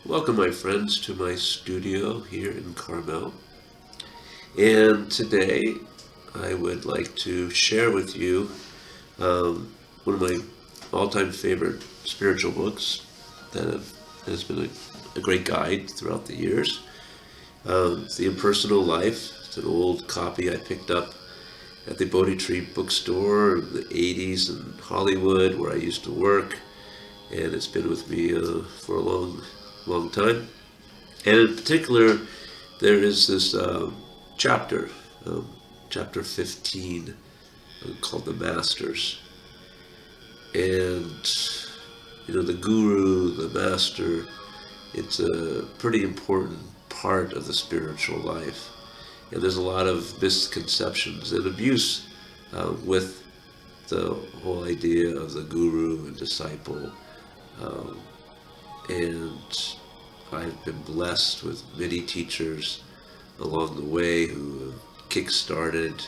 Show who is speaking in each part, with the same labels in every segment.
Speaker 1: Welcome, my friends, to my studio here in Carmel. And today I would like to share with you one of my all-time favorite spiritual books has been a great guide throughout the years. It's The Impersonal Life. It's an old copy I picked up at the Bodhi Tree bookstore in the 80s in Hollywood, where I used to work. And it's been with me for a long time. And in particular, there is this chapter, chapter 15, called The Masters. And, the guru, the master, it's a pretty important part of the spiritual life. And there's a lot of misconceptions and abuse with the whole idea of the guru and disciple. Um, and I've been blessed with many teachers along the way who have kick-started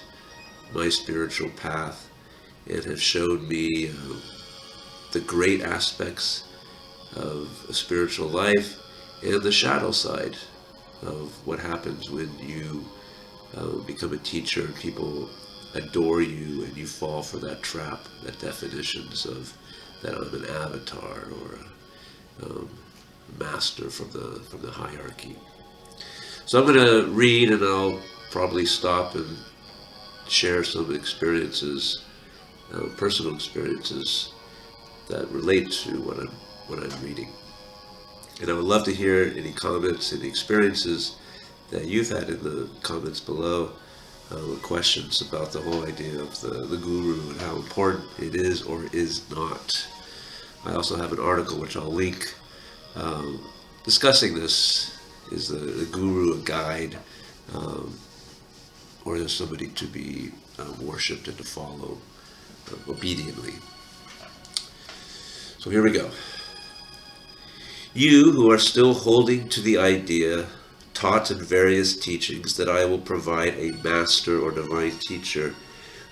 Speaker 1: my spiritual path and have shown me the great aspects of a spiritual life and the shadow side of what happens when you become a teacher and people adore you and you fall for that trap, that definitions of that I'm an avatar or a master from the hierarchy. So I'm going to read, and I'll probably stop and share some experiences, personal experiences that relate to what I'm reading. And I would love to hear any comments, any experiences that you've had in the comments below, or questions about the whole idea of the guru and how important it is or is not. I also have an article which I'll link discussing this. Is the guru a guide, or is somebody to be worshipped and to follow obediently? So here we go. You who are still holding to the idea taught in various teachings that I will provide a master or divine teacher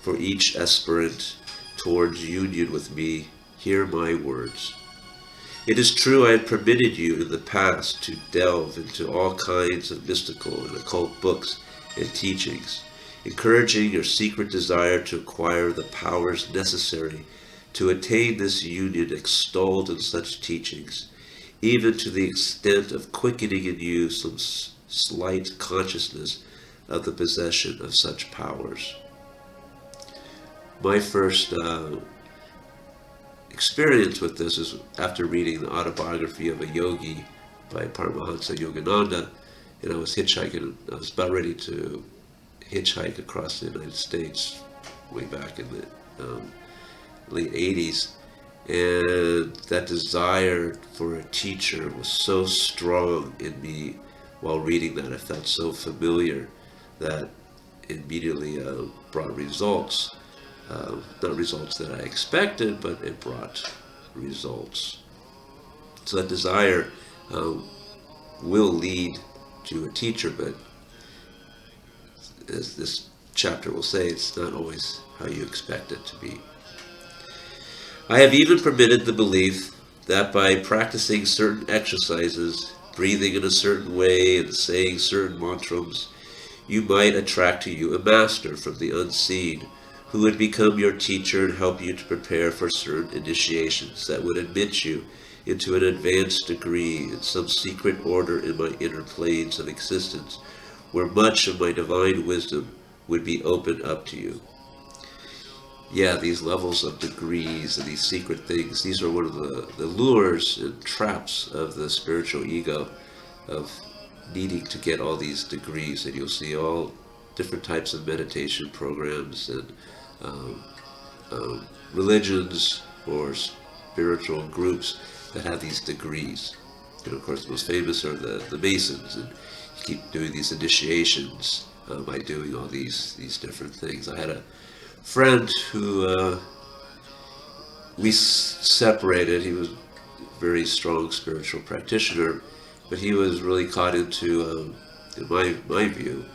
Speaker 1: for each aspirant towards union with me, hear my words. It is true I have permitted you in the past to delve into all kinds of mystical and occult books and teachings, encouraging your secret desire to acquire the powers necessary to attain this union extolled in such teachings, even to the extent of quickening in you some slight consciousness of the possession of such powers. My first experience with this is after reading the autobiography of a yogi by Paramahansa Yogananda, and I was hitchhiking. I was about ready to hitchhike across the United States way back in the late 80s, and that desire for a teacher was so strong in me while reading that. I felt so familiar that it immediately brought results. Not results that I expected, but it brought results. So that desire will lead to a teacher, but as this chapter will say, it's not always how you expect it to be. I have even permitted the belief that by practicing certain exercises, breathing in a certain way, and saying certain mantras, you might attract to you a master from the unseen, who would become your teacher and help you to prepare for certain initiations that would admit you into an advanced degree in some secret order in my inner planes of existence, where much of my divine wisdom would be opened up to you. Yeah, these levels of degrees and these secret things, these are one of the lures and traps of the spiritual ego, of needing to get all these degrees. And you'll see all different types of meditation programs and religions or spiritual groups that have these degrees. Of course, the most famous are the Masons, and you keep doing these initiations by doing all these different things. I had a friend who we separated. He was a very strong spiritual practitioner, but he was really caught into, in my view,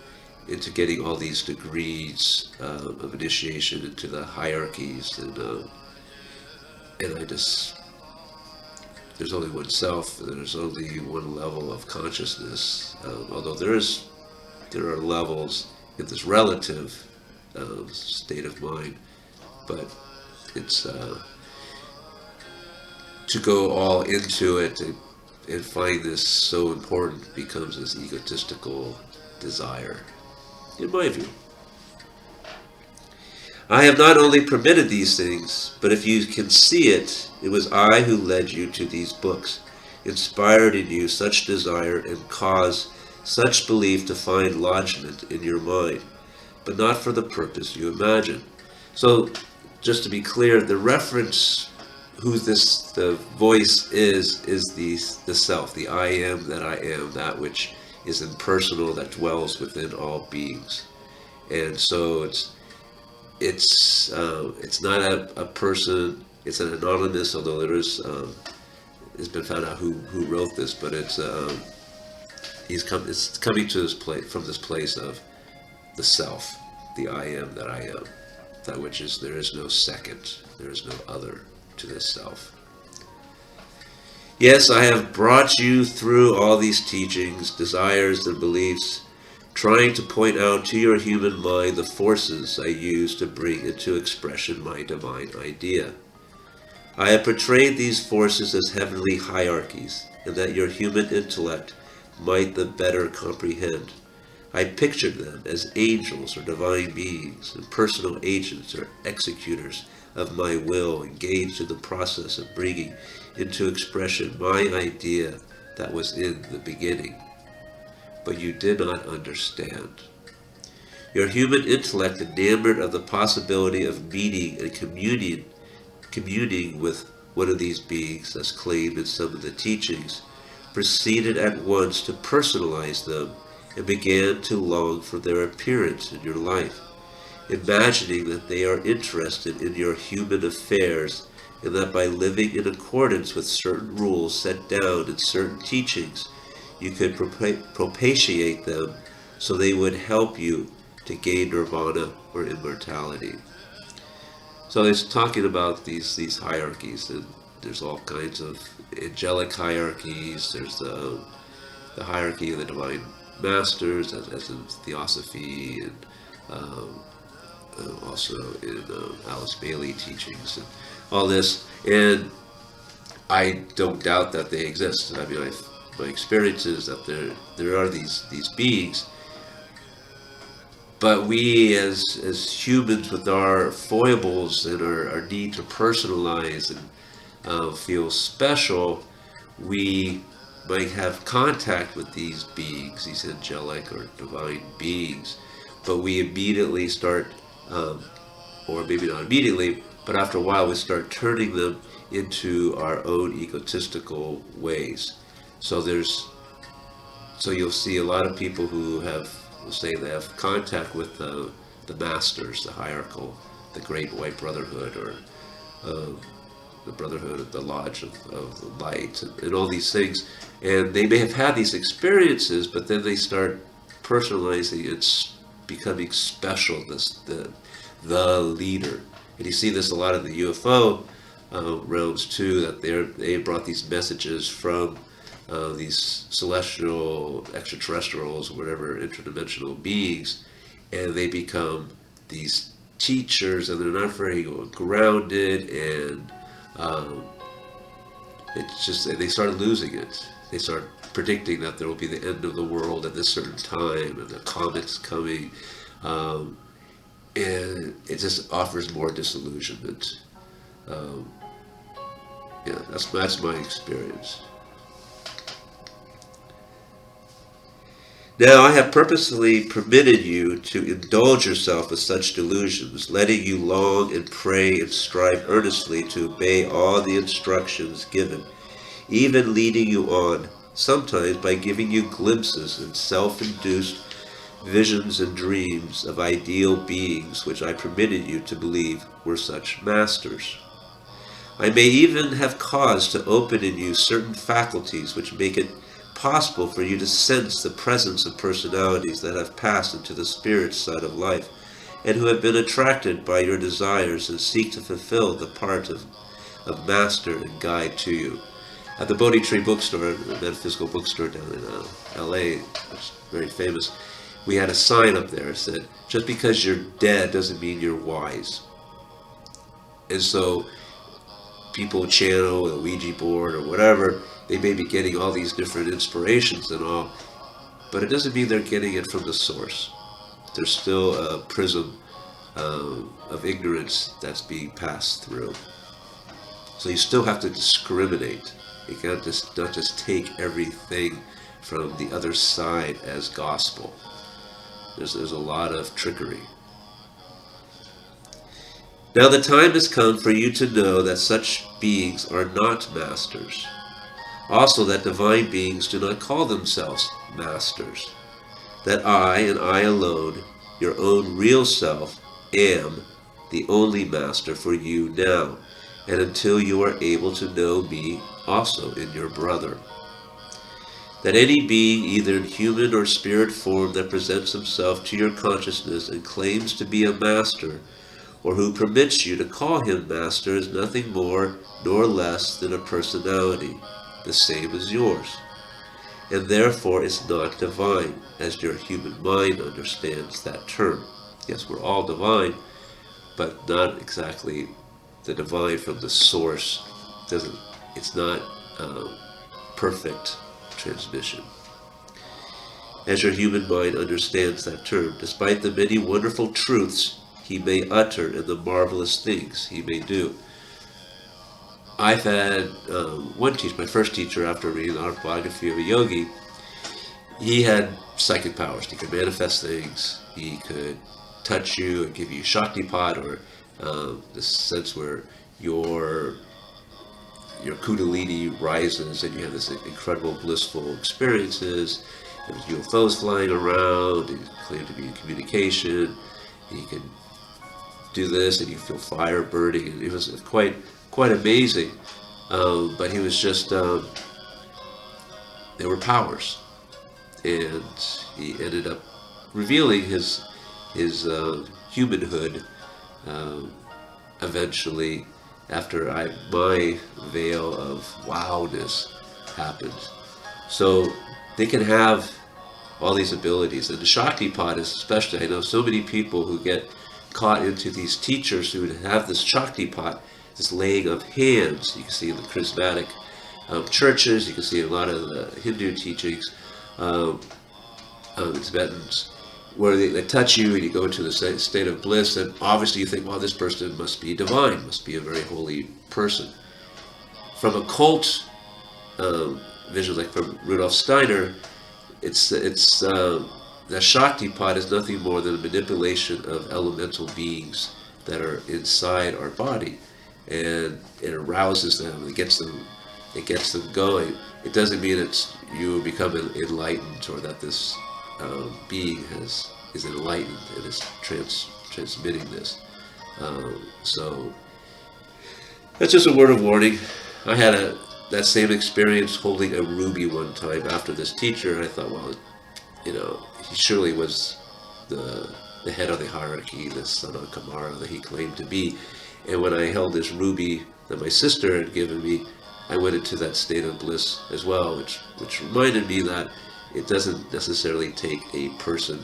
Speaker 1: into getting all these degrees of initiation into the hierarchies, and I just there's only one self, there's only one level of consciousness, although there are levels in this relative state of mind, but it's to go all into it and find this so important becomes this egotistical desire, in my view. I have not only permitted these things, but if you can see it, it was I who led you to these books, inspired in you such desire and caused such belief to find lodgment in your mind, but not for the purpose you imagine. So, just to be clear, the reference, the voice is the self, the I am that I am, that which is impersonal, that dwells within all beings. And so it's not a person. It's an anonymous, although it's been found out who wrote this, but it's coming to this place, from this place of the self, the I am that I am, that which is, there is no second, there is no other to this self. Yes, I have brought you through all these teachings, desires, and beliefs, trying to point out to your human mind the forces I use to bring into expression my divine idea. I have portrayed these forces as heavenly hierarchies, and that your human intellect might the better comprehend. I pictured them as angels or divine beings, and personal agents or executors of my will, engaged in the process of bringing into expression my idea that was in the beginning. But you did not understand. Your human intellect, enamored of the possibility of meeting and communing with one of these beings, as claimed in some of the teachings, proceeded at once to personalize them and began to long for their appearance in your life, imagining that they are interested in your human affairs, and that by living in accordance with certain rules set down in certain teachings, you could propitiate them so they would help you to gain nirvana or immortality. So it's talking about these hierarchies, and there's all kinds of angelic hierarchies. There's the hierarchy of the divine masters, as in theosophy, and also in Alice Bailey teachings, and all this. And I don't doubt that they exist. I mean, my experience is that there are these beings, but we as humans, with our foibles and our need to personalize and feel special, we might have contact with these beings, these angelic or divine beings, but we immediately start, or maybe not immediately, but after a while we start turning them into our own egotistical ways. So you'll see a lot of people who will say they have contact with the masters, the hierarchical, the Great White Brotherhood, or the Brotherhood of the Lodge of the Light, and all these things. And they may have had these experiences, but then they start personalizing and becoming special, the leader. And you see this a lot in the UFO realms too, that they brought these messages from these celestial, extraterrestrials, whatever, interdimensional beings, and they become these teachers, and they're not very grounded, and it's just, they start losing it. They start predicting that there will be the end of the world at this certain time, and the comet's coming, and it just offers more disillusionment. Yeah, that's my experience. Now I have purposely permitted you to indulge yourself with such delusions, letting you long and pray and strive earnestly to obey all the instructions given, even leading you on, sometimes by giving you glimpses and self-induced visions and dreams of ideal beings which I permitted you to believe were such masters. I may even have caused to open in you certain faculties which make it possible for you to sense the presence of personalities that have passed into the spirit side of life, and who have been attracted by your desires and seek to fulfill the part of master and guide to you. At the Bodhi Tree bookstore, the metaphysical bookstore down in L.A., it's very famous, we had a sign up there that said, just because you're dead doesn't mean you're wise. And so people channel a Ouija board or whatever, they may be getting all these different inspirations and all, but it doesn't mean they're getting it from the source. There's still a prism of ignorance that's being passed through. So you still have to discriminate. You can't not just take everything from the other side as gospel. There's a lot of trickery. Now the time has come for you to know that such beings are not masters. Also that divine beings do not call themselves masters. That I and I alone, your own real self, am the only master for you now, and until you are able to know me also in your brother. That any being, either in human or spirit form, that presents himself to your consciousness and claims to be a master, or who permits you to call him master, is nothing more nor less than a personality, the same as yours, and therefore is not divine, as your human mind understands that term. Yes, we're all divine, but not exactly the divine from the source. It's not perfect transmission. As your human mind understands that term, despite the many wonderful truths he may utter and the marvelous things he may do. I've had one teacher, my first teacher after reading the autobiography of a yogi, he had psychic powers. He could manifest things. He could touch you and give you Shaktipat, or this sense where your kundalini rises and you have this incredible blissful experiences. There was UFOs flying around. He claimed to be in communication. He could do this and you feel fire burning, and it was quite amazing. But he was just they were powers, and he ended up revealing his humanhood eventually after my veil of wowness happened. So they can have all these abilities, and the Shaktipat is especially, I know so many people who get caught into these teachers who have this Shaktipat, this laying of hands. You can see in the charismatic churches, you can see in a lot of the Hindu teachings, the Tibetans, where they touch you and you go into the state of bliss, and obviously you think, well, this person must be divine, must be a very holy person. From occult visions, like from Rudolf Steiner, the Shaktipat is nothing more than a manipulation of elemental beings that are inside our body, and it arouses them. It gets them going. It doesn't mean it's you become enlightened, or that this being is enlightened and is transmitting this. So that's just a word of warning. I had that same experience holding a ruby one time after this teacher, and I thought, well, he surely was the head of the hierarchy, the son of Kamara that he claimed to be. And when I held this ruby that my sister had given me, I went into that state of bliss as well, which reminded me that it doesn't necessarily take a person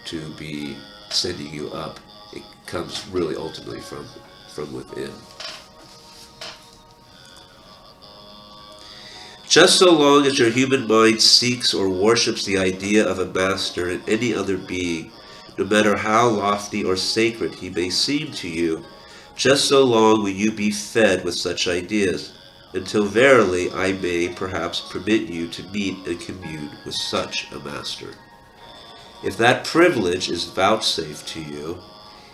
Speaker 1: to be sending you up. It comes really ultimately from within. Just so long as your human mind seeks or worships the idea of a master in any other being, no matter how lofty or sacred he may seem to you, just so long will you be fed with such ideas, until verily I may perhaps permit you to meet and commune with such a master. If that privilege is vouchsafed to you,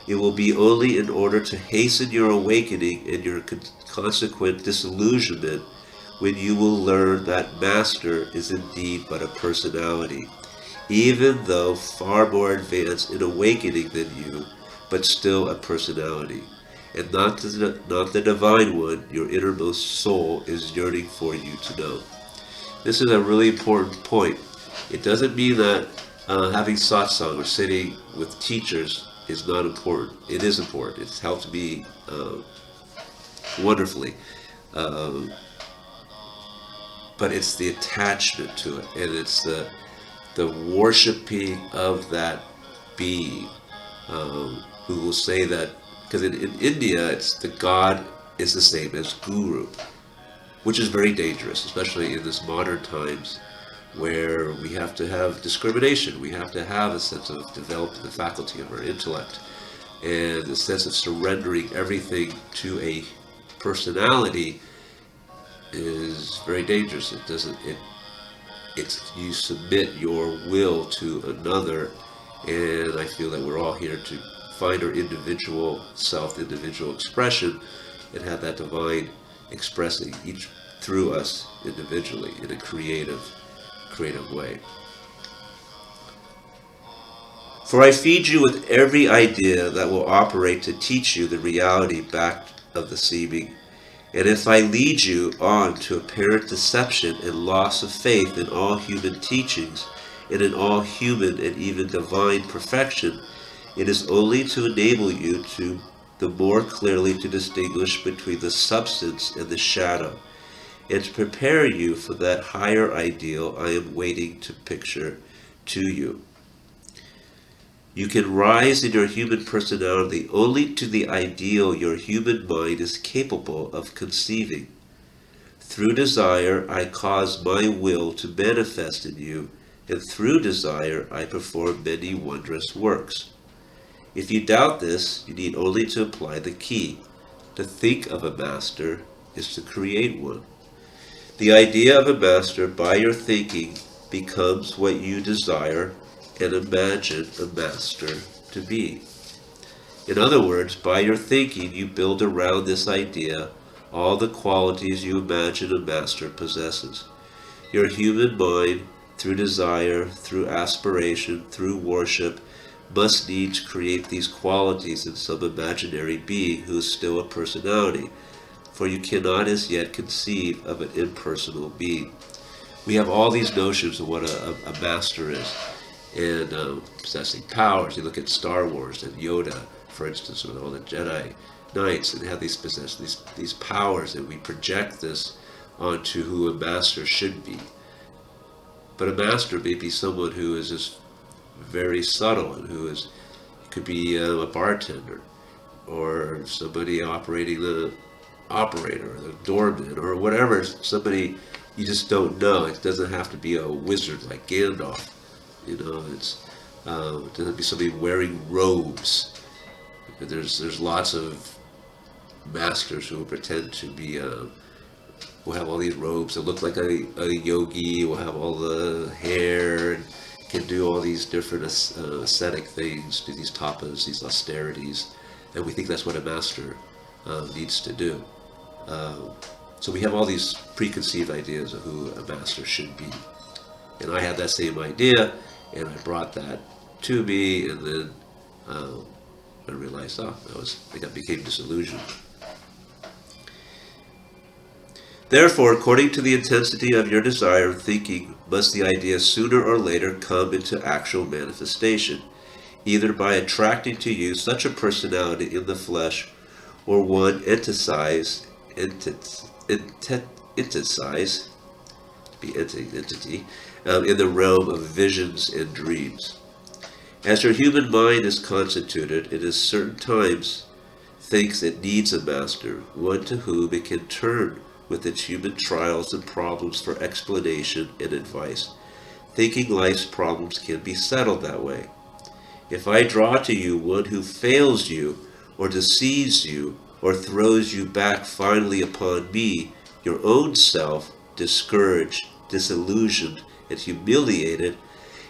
Speaker 1: it will be only in order to hasten your awakening and your consequent disillusionment, when you will learn that master is indeed but a personality, even though far more advanced in awakening than you, but still a personality, and not the divine one your innermost soul is yearning for you to know. This is a really important point. It doesn't mean that having satsang or sitting with teachers is not important. It is important. It's helped me wonderfully. but it's the attachment to it, and it's the worshiping of that being, who will say that, because in India, it's the God is the same as guru, which is very dangerous, especially in this modern times where we have to have discrimination. We have to have a sense of developing the faculty of our intellect and a sense of surrendering everything to a personality is very dangerous. It doesn't, it's you submit your will to another, and I feel that we're all here to find our individual self, individual expression, and have that divine expressing each through us individually in a creative way. For I feed you with every idea that will operate to teach you the reality back of the seeming. And if I lead you on to apparent deception and loss of faith in all human teachings and in all human and even divine perfection, it is only to enable you to the more clearly to distinguish between the substance and the shadow, and to prepare you for that higher ideal I am waiting to picture to you. You can rise in your human personality only to the ideal your human mind is capable of conceiving. Through desire, I cause my will to manifest in you, and through desire, I perform many wondrous works. If you doubt this, you need only to apply the key. To think of a master is to create one. The idea of a master by your thinking becomes what you desire and imagine a master to be. In other words, by your thinking, you build around this idea all the qualities you imagine a master possesses. Your human mind, through desire, through aspiration, through worship, must needs create these qualities in some imaginary being who is still a personality, for you cannot as yet conceive of an impersonal being. We have all these notions of what a master is, and possessing powers. You look at Star Wars and Yoda, for instance, with all the Jedi Knights, and they have these powers, and we project this onto who a master should be. But a master may be someone who is just very subtle, and who is could be a bartender, or somebody operating the operator, or the doorman, or whatever. Somebody you just don't know. It doesn't have to be a wizard like Gandalf. It doesn't be somebody wearing robes. There's lots of masters who pretend to be will have all these robes that look like a yogi, will have all the hair, and can do all these different ascetic things, do these tapas, these austerities, and we think that's what a master needs to do. So we have all these preconceived ideas of who a master should be. And I had that same idea, and I brought that to me, and then I realized, I became disillusioned. Therefore, according to the intensity of your desire and thinking, must the idea sooner or later come into actual manifestation, either by attracting to you such a personality in the flesh, or one entity, in the realm of visions and dreams. As your human mind is constituted, it is certain times thinks it needs a master, one to whom it can turn with its human trials and problems for explanation and advice. Thinking life's problems can be settled that way. If I draw to you one who fails you, or deceives you, or throws you back finally upon me, your own self, discouraged, disillusioned, and humiliated,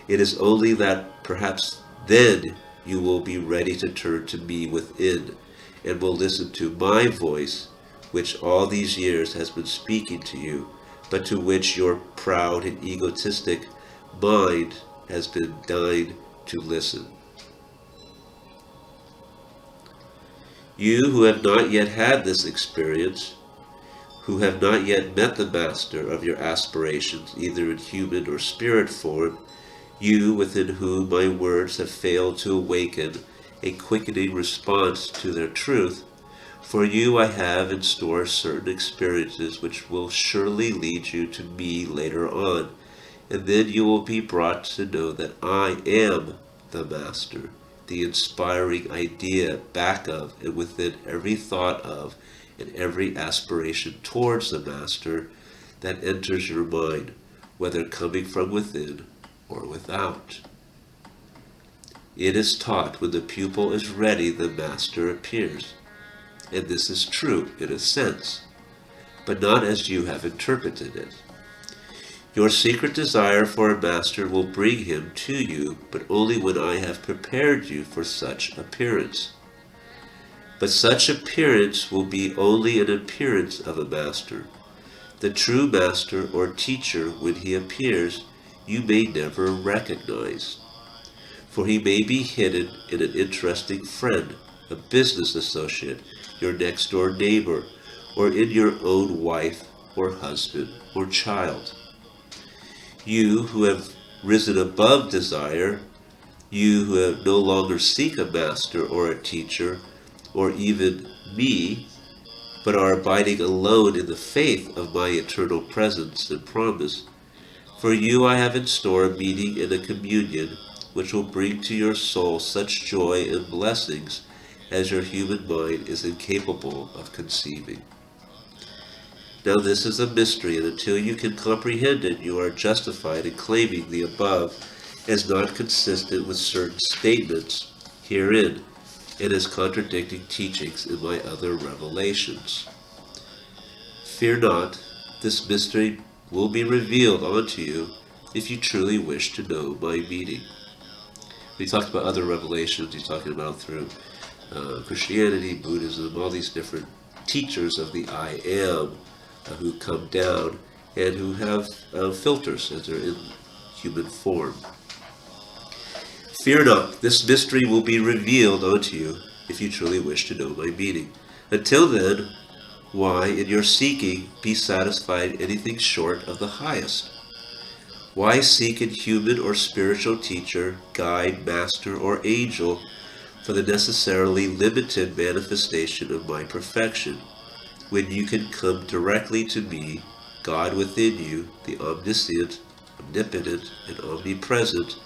Speaker 1: it is only that perhaps then you will be ready to turn to me within, and will listen to my voice, which all these years has been speaking to you, but to which your proud and egotistic mind has been dying to listen. You who have not yet had this experience, who have not yet met the master of your aspirations, either in human or spirit form, you within whom my words have failed to awaken a quickening response to their truth, For you I have in store certain experiences which will surely lead you to me later on, and then you will be brought to know that I am the Master, the inspiring idea back of and within every thought of and every aspiration towards the Master that enters your mind, whether coming from within or without. It is taught when the pupil is ready the Master appears, and this is true in a sense, but not as you have interpreted it. Your secret desire for a master will bring him to you, but only when I have prepared you for such appearance. But such appearance will be only an appearance of a master. The true master or teacher, when he appears, you may never recognize. For he may be hidden in an interesting friend, a business associate, your next-door neighbor, or in your own wife or husband or child. You who have risen above desire, you who have no longer seek a master or a teacher, or even me, but are abiding alone in the faith of my eternal presence and promise, for you I have in store a meeting and a communion which will bring to your soul such joy and blessings as your human mind is incapable of conceiving. Now this is a mystery, and until you can comprehend it, you are justified in claiming the above as not consistent with certain statements herein, and as contradicting teachings in my other revelations. Fear not, this mystery will be revealed unto you if you truly wish to know my meaning. We talked about other revelations. He's talking about through Christianity, Buddhism, all these different teachers of the I Am who come down and who have filters as they're in human form. Fear not, this mystery will be revealed unto you if you truly wish to know my meaning. Until then, why, in your seeking, be satisfied anything short of the highest? Why seek in human or spiritual teacher, guide, master, or angel for the necessarily limited manifestation of my perfection, when you can come directly to me, God within you, the omniscient, omnipotent, and omnipresent,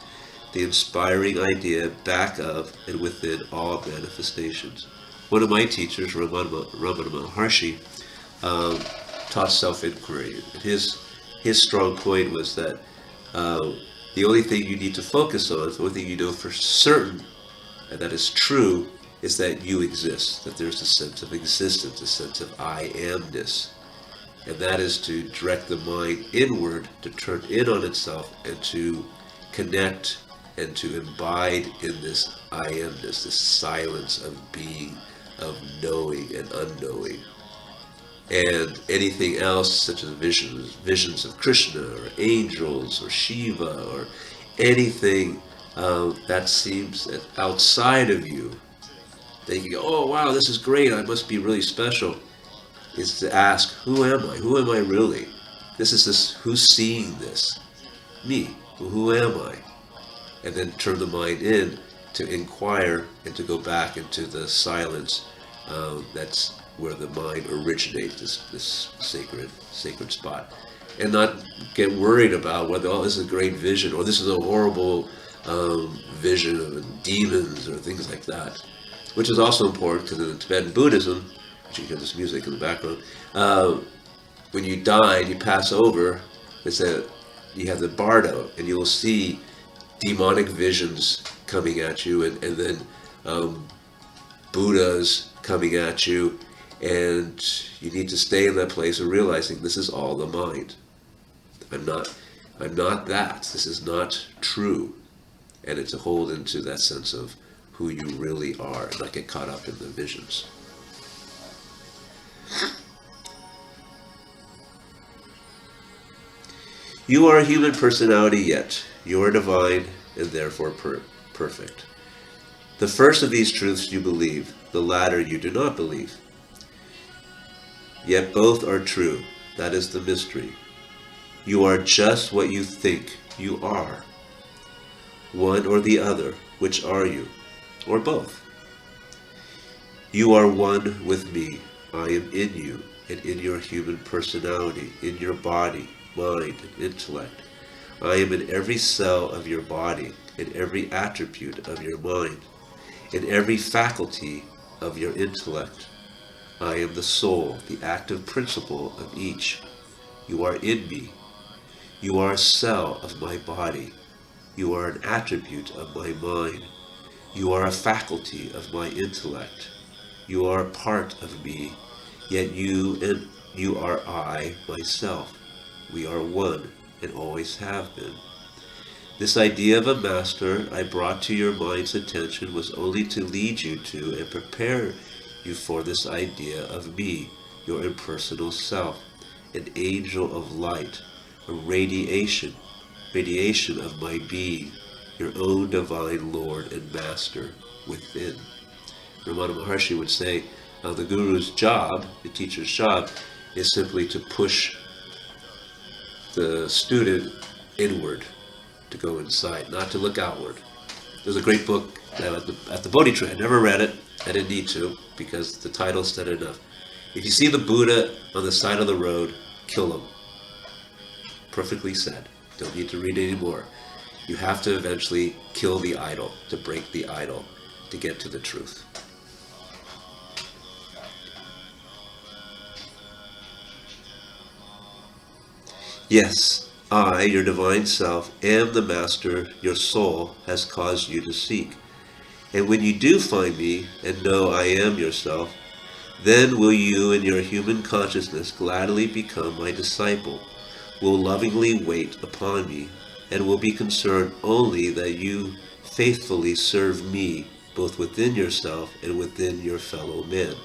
Speaker 1: the inspiring idea back of and within all manifestations? One of my teachers, Ramana Maharshi, taught self-inquiry. His strong point was that the only thing you need to focus on, the only thing you know for certain, and that is true, is that you exist, that there's a sense of existence, a sense of I amness. And that is to direct the mind inward, to turn in on itself, and to connect and to abide in this I amness, this silence of being, of knowing and unknowing. And anything else, such as visions of Krishna or angels or Shiva or anything that seems outside of you, thinking, oh wow, this is great, I must be really special, is to ask, who am I? Who am I really? Who's seeing this? Me. Well, who am I? And then turn the mind in to inquire and to go back into the silence that's where the mind originates, this sacred spot. And not get worried about whether, oh, this is a great vision, or this is a horrible vision of demons, or things like that. Which is also important because in Tibetan Buddhism, which you hear this music in the background, when you die and you pass over, it's that you have the bardo, and you will see demonic visions coming at you, and then Buddhas coming at you, and you need to stay in that place of realizing this is all the mind. I'm not that. This is not true. And it's to hold into that sense of who you really are, and not get caught up in the visions. You are a human personality yet. You are divine and therefore perfect. The first of these truths you believe, the latter you do not believe. Yet both are true. That is the mystery. You are just what you think you are. One or the other. Which are you? Or both? You are one with me. I am in you and in your human personality, in your body, mind, and intellect. I am in every cell of your body, in every attribute of your mind, in every faculty of your intellect. I am the soul, the active principle of each. You are in me. You are a cell of my body. You are an attribute of my mind. You are a faculty of my intellect. You are a part of me, yet you are I, myself. We are one and always have been. This idea of a master I brought to your mind's attention was only to lead you to and prepare you for this idea of me, your impersonal self, an angel of light, a radiation of my being, your own divine Lord and Master within. Ramana Maharshi would say, the guru's job, the teacher's job, is simply to push the student inward, to go inside, not to look outward. There's a great book at the Bodhi tree. I never read it. I didn't need to because the title said enough. If you see the Buddha on the side of the road, kill him. Perfectly said. Don't need to read anymore. You have to eventually kill the idol, to break the idol, to get to the truth. Yes, I, your divine self, am the master your soul has caused you to seek. And when you do find me and know I am yourself, then will you in your human consciousness gladly become my disciple, will lovingly wait upon me, and will be concerned only that you faithfully serve me both within yourself and within your fellow men.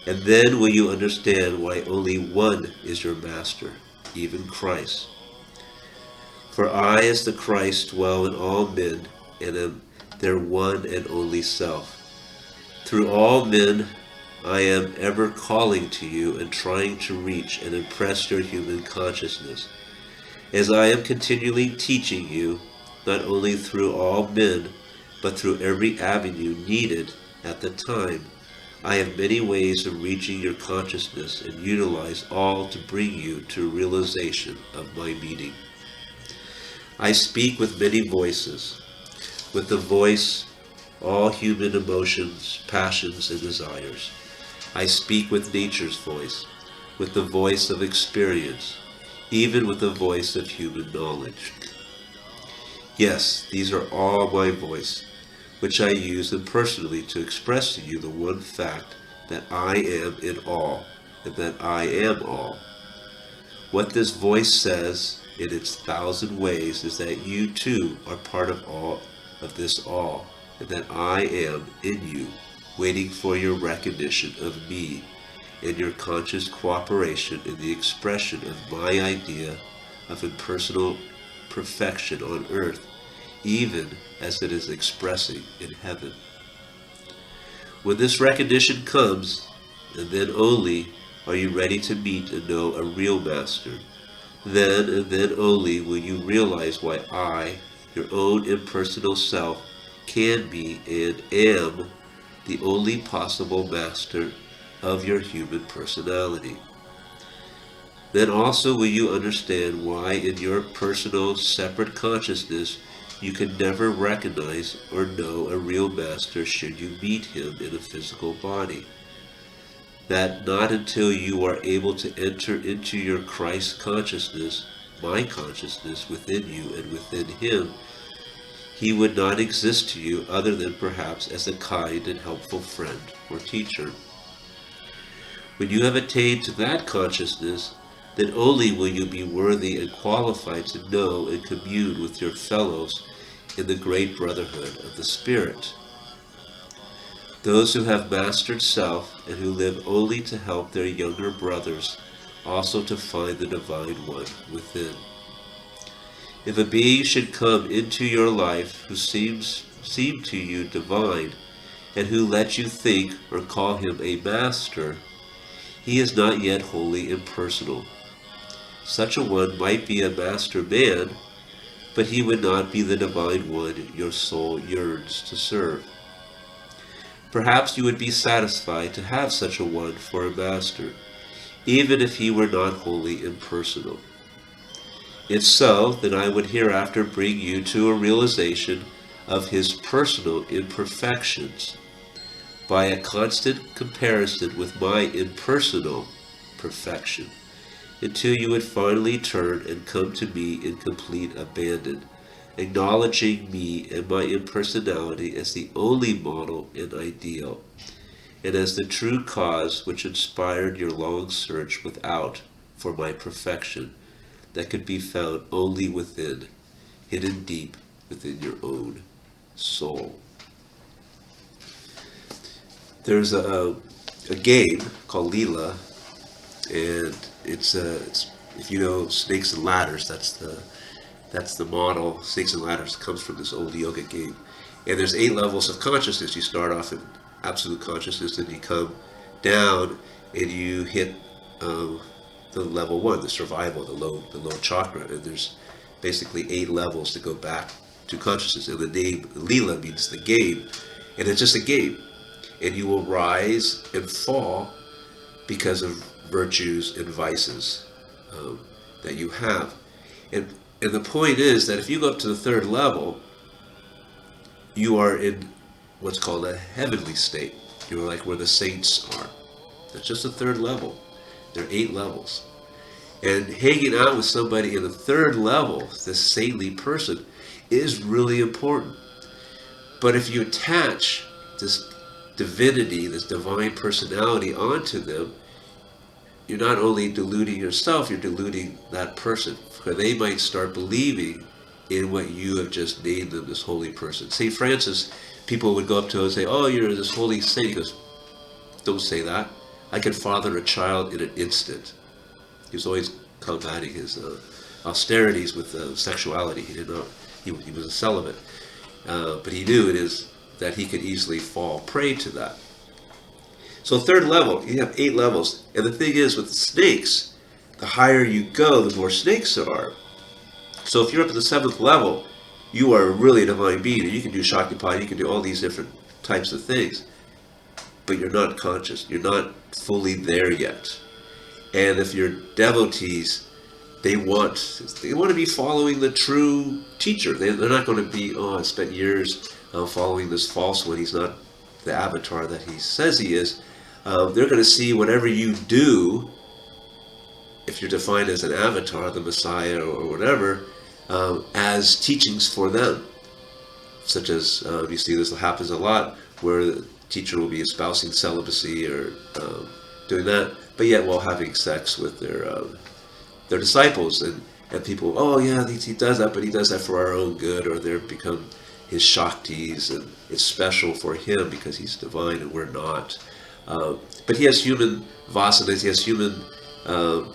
Speaker 1: And then will you understand why only one is your master, even Christ. For I, as the Christ, dwell in all men, and am their one and only self. Through all men, I am ever calling to you and trying to reach and impress your human consciousness. As I am continually teaching you, not only through all men, but through every avenue needed at the time, I have many ways of reaching your consciousness and utilize all to bring you to realization of my meaning. I speak with many voices, with the voice all human emotions, passions, and desires. I speak with nature's voice, with the voice of experience, even with the voice of human knowledge. Yes, these are all my voice, which I use impersonally to express to you the one fact that I am in all, and that I am all. What this voice says in its 1,000 ways is that you too are part of all of this all, and that I am in you, waiting for your recognition of me and your conscious cooperation in the expression of my idea of impersonal perfection on earth, even as it is expressing in heaven. When this recognition comes, and then only, are you ready to meet and know a real master. Then and then only will you realize why I, your own impersonal self, can be and am the only possible master of your human personality. Then also will you understand why in your personal separate consciousness you can never recognize or know a real master should you meet him in a physical body. That not until you are able to enter into your Christ consciousness, my consciousness within you and within him, he would not exist to you other than perhaps as a kind and helpful friend or teacher. When you have attained to that consciousness, then only will you be worthy and qualified to know and commune with your fellows in the great brotherhood of the Spirit. Those who have mastered self and who live only to help their younger brothers also to find the Divine One within. If a being should come into your life who seem to you divine, and who lets you think or call him a master, he is not yet wholly impersonal. Such a one might be a master man, but he would not be the Divine One your soul yearns to serve. Perhaps you would be satisfied to have such a one for a master, even if he were not wholly impersonal. If so, then I would hereafter bring you to a realization of his personal imperfections by a constant comparison with my impersonal perfection, until you would finally turn and come to me in complete abandon, acknowledging me and my impersonality as the only model and ideal, and as the true cause which inspired your long search without for my perfection that could be found only within, hidden deep within your own soul. There's a game called Leela, and it's if you know Snakes and Ladders, that's the model. Snakes and Ladders comes from this old yoga game, and there's 8 levels of consciousness. You start off in absolute consciousness, and you come down, and you hit the level 1, the survival, the low chakra, and there's basically 8 levels to go back to consciousness. And the name Leela means the game, and it's just a game, and you will rise and fall because of virtues and vices that you have. And the point is that if you go up to the 3rd level, you are in what's called a heavenly state. You're like where the saints are. That's just the 3rd level. There are 8 levels. And hanging out with somebody in the 3rd level, this saintly person, is really important. But if you attach this divinity, this divine personality onto them, you're not only deluding yourself, you're deluding that person. For they might start believing in what you have just named them, this holy person. St. Francis, people would go up to him and say, oh, you're this holy saint. He goes, don't say that. I can father a child in an instant. He was always combating his austerities with sexuality. He did not. He was a celibate, but he knew that he could easily fall prey to that. So 3rd level, you have 8 levels, and the thing is with the snakes, the higher you go, the more snakes there are. So if you're up at the 7th level, you are really a divine being, and you can do Shaktipat, you can do all these different types of things, but you're not conscious. You're not fully there yet. And if you're devotees, they want to be following the true teacher. They're not going to be, I spent years following this false one. He's not the avatar that he says he is. They're going to see whatever you do, if you're defined as an avatar, the Messiah or whatever, as teachings for them. Such as, you see this happens a lot, where the teacher will be espousing celibacy or doing that, but yet while having sex with their disciples, and people, oh yeah, he does that, but he does that for our own good, or they're become his Shaktis, and it's special for him because he's divine and we're not. But he has human vasanas, he has human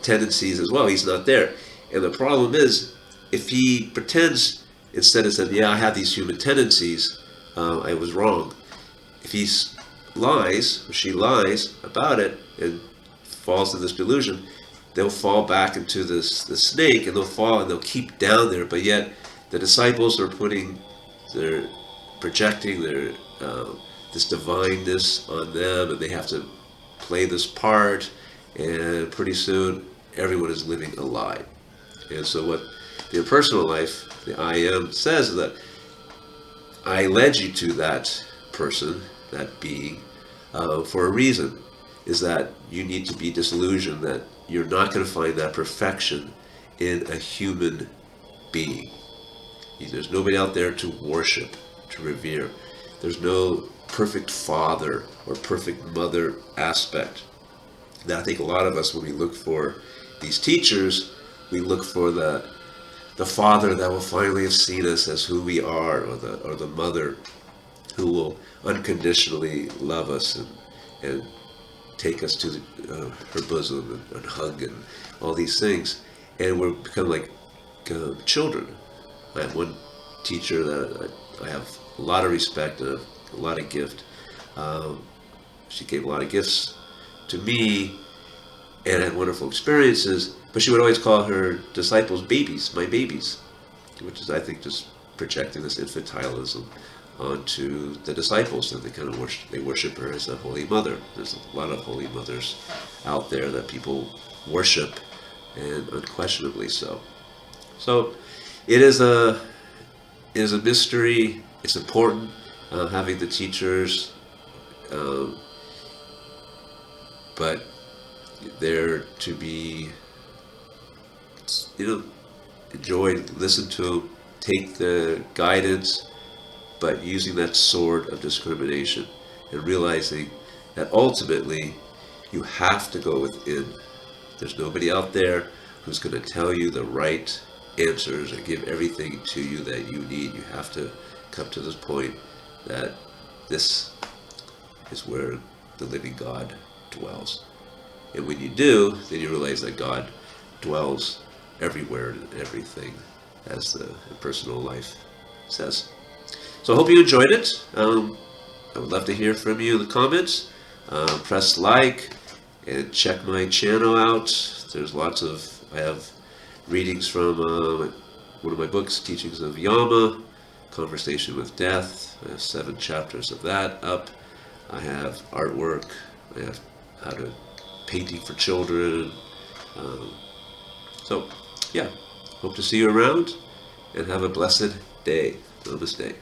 Speaker 1: tendencies as well. He's not there. And the problem is, if he pretends, instead of saying, yeah, I have these human tendencies, I was wrong. If he lies, or she lies about it, and falls into this delusion, they'll fall back into the snake, and they'll fall and they'll keep down there. But yet the disciples are projecting their this divineness on them, and they have to play this part, and pretty soon everyone is living a lie. And so what the Impersonal Life, the I Am, says is that I led you to that person, that being, for a reason, is that you need to be disillusioned that you're not going to find that perfection in a human being. There's nobody out there to worship, to revere. There's no perfect father or perfect mother aspect. Now, I think a lot of us, when we look for these teachers, we look for the father that will finally have seen us as who we are, or the mother who will unconditionally love us and take us to her bosom and hug and all these things, and we'll become like children. I have one teacher that I have a lot of respect and a lot of gift. She gave a lot of gifts to me and had wonderful experiences, but she would always call her disciples babies, my babies, which is, I think, just projecting this infantilism onto the disciples, and they worship her as a holy mother. There's a lot of holy mothers out there that people worship, and unquestionably so. So it is a mystery. It's important having the teachers, um, but they're to be, enjoyed, listen to, take the guidance, but using that sword of discrimination and realizing that ultimately you have to go within. There's nobody out there who's going to tell you the right answers or give everything to you that you need. You have to come to this point that this is where the living God dwells. And when you do, then you realize that God dwells everywhere and everything, as the Impersonal Life says. So I hope you enjoyed it. I would love to hear from you in the comments. Press like and check my channel out. I have readings from one of my books, Teachings of Yama, Conversation with Death. I have 7 chapters of that up. I have artwork. I have how to painting for children. So, yeah, hope to see you around, and have a blessed day. Namaste.